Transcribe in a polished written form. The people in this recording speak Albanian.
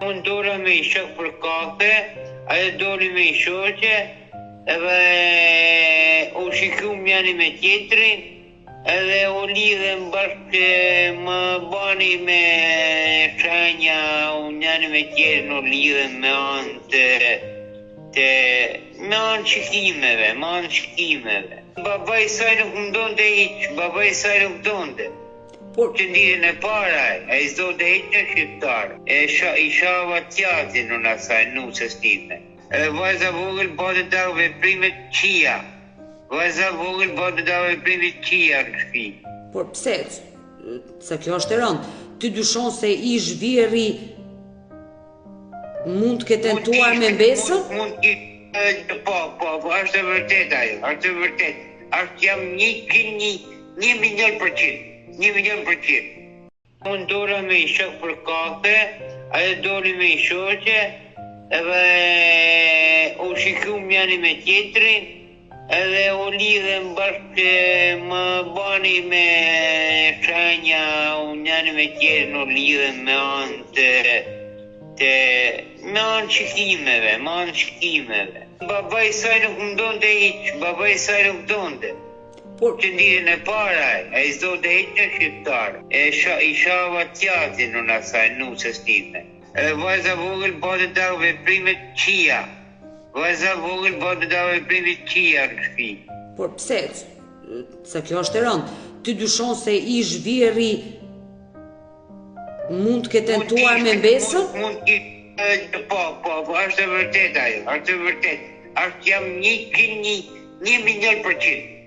Unë dora me i shok për kafe, ajo doli me i shoqe, edhe u shikum njani me tjetrin, edhe u lidhem bashkë më bani me shenja, u njani me tjetrin u lidhem me anë shikimeve. Baba i saj nuk më donte hiq, baba i saj nuk donte. Që ndihën e para, e s'do të hiq në shqiptar. I shava tjatin në asaj, nusës time. Edhe vajza vogël bate da veprimet qia. Në shpi. Por pse? Se kjo është e rëndë. Ty dyshon se i zhviri mund të ketë tentuar me mbesën? Po, është e vërtet ajo, është e vërtet. Është jam 1.000.000%. Unë dora me i shok për kafe, ajo doli me i shoqe, edhe u shikum njani me tjetrin, edhe u lidhem bashkë më bani me shenja, u njani me tjetrin u lidhem me anë shikimeve. Baba i saj nuk më donte hiq, baba i saj nuk donte. Që ndihën e para, e s'do të hiq në shqiptar. I shava tjatin në asaj, nusës time. Edhe vajza vogël bate da veprimet qia. Në shpi. Por pse? Se kjo është e rëndë. Ty dyshon se i zhviri mund të ketë tentuar me mbesën? Po, është e vërtet ajo, është e vërtet. Është jam 1.000.000%.